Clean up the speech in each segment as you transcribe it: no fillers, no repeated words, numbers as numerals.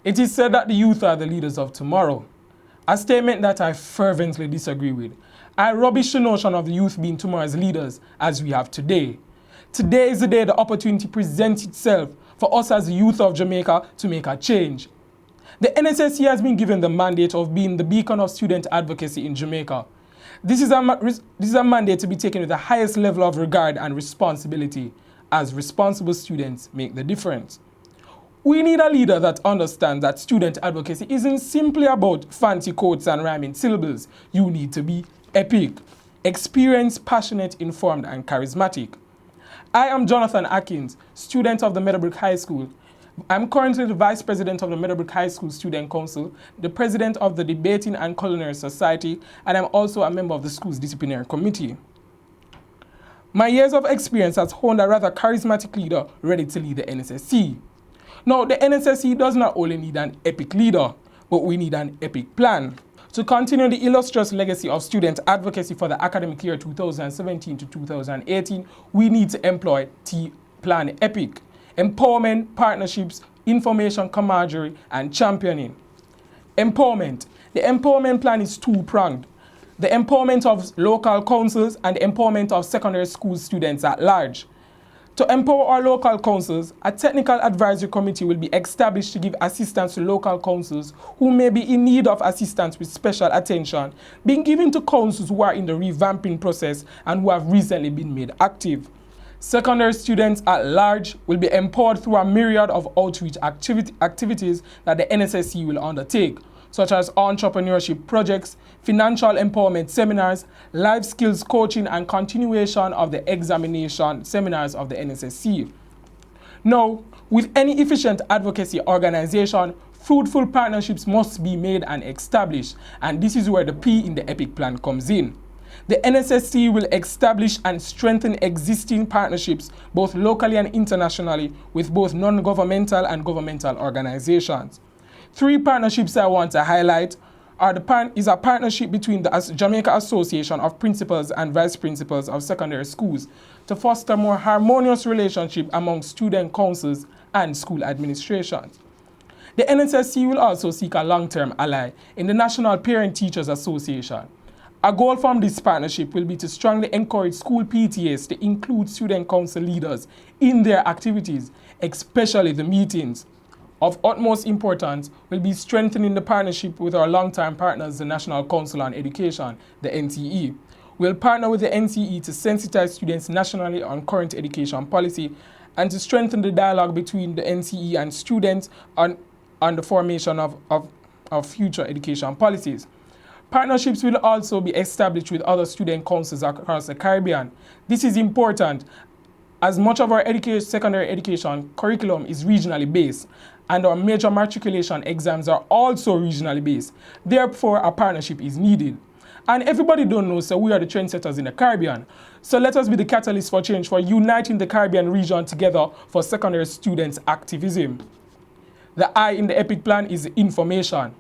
It is said that the youth are the leaders of tomorrow, a statement that I fervently disagree with. I rubbish the notion of the youth being tomorrow's leaders as we have today. Today is the day the opportunity presents itself for us as the youth of Jamaica to make a change. The NSSC has been given the mandate of being the beacon of student advocacy in Jamaica. This is a mandate to be taken with the highest level of regard and responsibility, as responsible students make the difference. We need a leader that understands that student advocacy isn't simply about fancy quotes and rhyming syllables. You need to be epic, experienced, passionate, informed, and charismatic. I am Jonathan Atkins, student of the Meadowbrook High School. I'm currently the Vice President of the Meadowbrook High School Student Council, the President of the Debating and Culinary Society, and I'm also a member of the school's disciplinary committee. My years of experience has honed a rather charismatic leader ready to lead the NSSC. Now, the NSSC does not only need an epic leader, but we need an epic plan. To continue the illustrious legacy of student advocacy for the academic year 2017 to 2018, we need to employ T-Plan EPIC. Empowerment, partnerships, information camaraderie, and championing. Empowerment. The empowerment plan is two-pronged. The empowerment of local councils and the empowerment of secondary school students at large. To empower our local councils, a technical advisory committee will be established to give assistance to local councils who may be in need of assistance with special attention, being given to councils who are in the revamping process and who have recently been made active. Secondary students at large will be empowered through a myriad of outreach activities that the NSSC will undertake, such as entrepreneurship projects, financial empowerment seminars, life skills coaching, and continuation of the examination seminars of the NSSC. Now, with any efficient advocacy organization, fruitful partnerships must be made and established, and this is where the P in the EPIC plan comes in. The NSSC will establish and strengthen existing partnerships both locally and internationally with both non-governmental and governmental organizations. Three partnerships I want to highlight is a partnership between the Jamaica Association of Principals and Vice Principals of Secondary Schools to foster more harmonious relationship among student councils and school administrations. The NSSC will also seek a long-term ally in the National Parent Teachers Association. A goal from this partnership will be to strongly encourage school PTAs to include student council leaders in their activities, especially the meetings. Of utmost importance will be strengthening the partnership with our long-term partners, the National Council on Education, the NCE. We'll partner with the NCE to sensitize students nationally on current education policy and to strengthen the dialogue between the NCE and students on the formation of future education policies. Partnerships will also be established with other student councils across the Caribbean. This is important as much of our secondary education curriculum is regionally based and our major matriculation exams are also regionally based. Therefore, a partnership is needed. And everybody don't know, so we are the trendsetters in the Caribbean. So let us be the catalyst for change, for uniting the Caribbean region together for secondary students' activism. The I in the EPIC plan is information.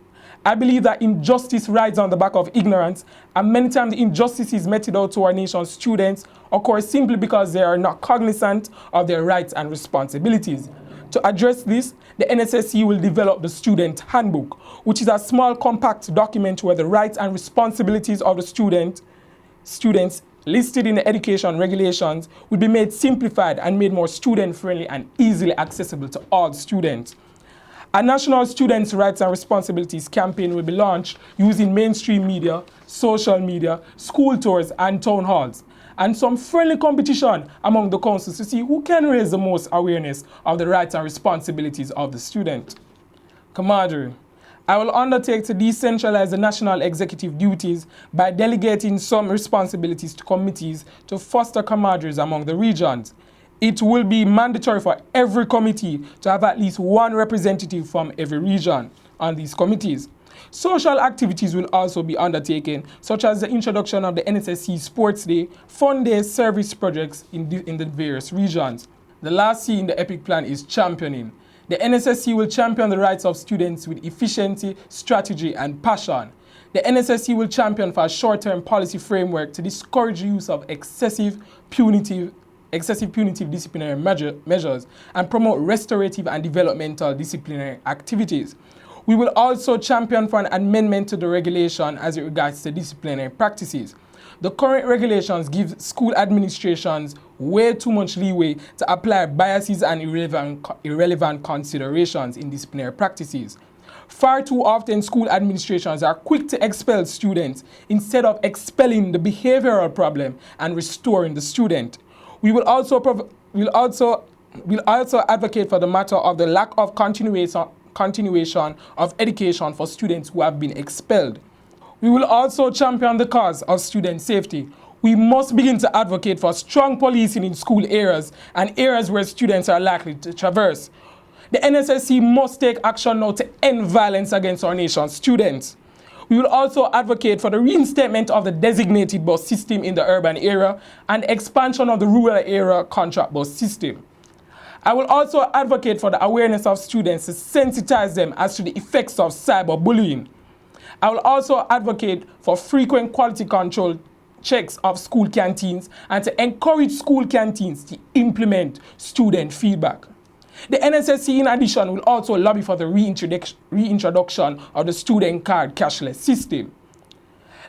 I believe that injustice rides on the back of ignorance, and many times the injustices meted out to our nation's students occur simply because they are not cognizant of their rights and responsibilities. To address this, the NSSC will develop the Student Handbook, which is a small compact document where the rights and responsibilities of the students listed in the education regulations will be made simplified and made more student-friendly and easily accessible to all students. A National Students' Rights and Responsibilities campaign will be launched using mainstream media, social media, school tours, and town halls, and some friendly competition among the councils to see who can raise the most awareness of the rights and responsibilities of the student. Camaraderie. I will undertake to decentralize the national executive duties by delegating some responsibilities to committees to foster camaraderie among the regions. It will be mandatory for every committee to have at least one representative from every region on these committees. Social activities will also be undertaken, such as the introduction of the NSSC Sports Day, Fun Day service projects in the various regions. The last C in the EPIC plan is championing. The NSSC will champion the rights of students with efficiency, strategy, and passion. The NSSC will champion for a short-term policy framework to discourage the use of excessive, punitive excessive punitive disciplinary measures and promote restorative and developmental disciplinary activities. We will also champion for an amendment to the regulation as it regards to disciplinary practices. The current regulations give school administrations way too much leeway to apply biases and irrelevant considerations in disciplinary practices. Far too often, school administrations are quick to expel students instead of expelling the behavioral problem and restoring the student. We will also advocate for the matter of the lack of continuation of education for students who have been expelled. We will also champion the cause of student safety. We must begin to advocate for strong policing in school areas and areas where students are likely to traverse. The NSSC must take action now to end violence against our nation's students. We will also advocate for the reinstatement of the designated bus system in the urban area and expansion of the rural area contract bus system. I will also advocate for the awareness of students to sensitize them as to the effects of cyberbullying. I will also advocate for frequent quality control checks of school canteens and to encourage school canteens to implement student feedback. The NSSC, in addition, will also lobby for the reintroduction of the student card cashless system.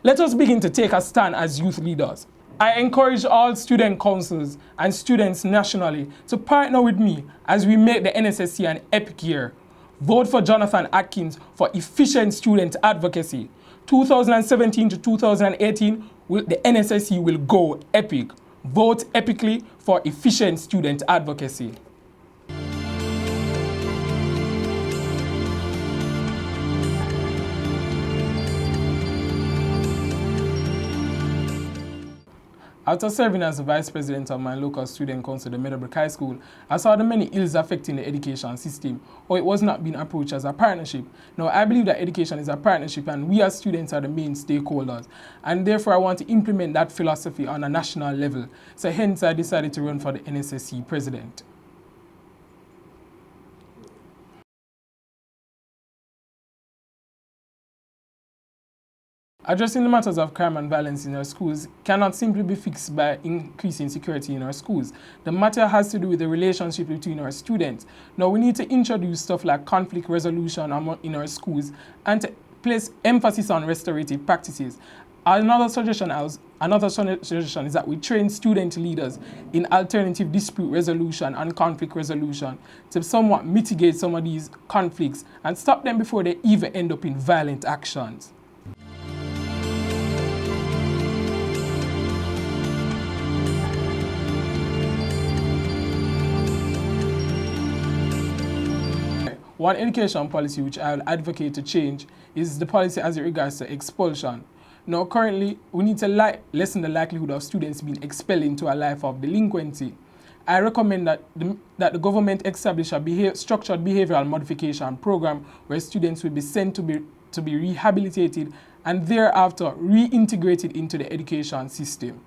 Let us begin to take a stand as youth leaders. I encourage all student councils and students nationally to partner with me as we make the NSSC an epic year. Vote for Jonathan Atkins for efficient student advocacy. 2017 to 2018, the NSSC will go epic. Vote epically for efficient student advocacy. After serving as the vice president of my local student council, the Meadowbrook High School, I saw the many ills affecting the education system, or it was not being approached as a partnership. Now, I believe that education is a partnership and we as students are the main stakeholders. And therefore, I want to implement that philosophy on a national level. So hence, I decided to run for the NSSC president. Addressing the matters of crime and violence in our schools cannot simply be fixed by increasing security in our schools. The matter has to do with the relationship between our students. Now, we need to introduce stuff like conflict resolution in our schools and to place emphasis on restorative practices. Another suggestion is that we train student leaders in alternative dispute resolution and conflict resolution to somewhat mitigate some of these conflicts and stop them before they even end up in violent actions. One education policy which I will advocate to change is the policy as it regards to expulsion. Now, currently, we need to lessen the likelihood of students being expelled into a life of delinquency. I recommend that the government establish a structured behavioral modification program where students will be sent to be rehabilitated and thereafter reintegrated into the education system.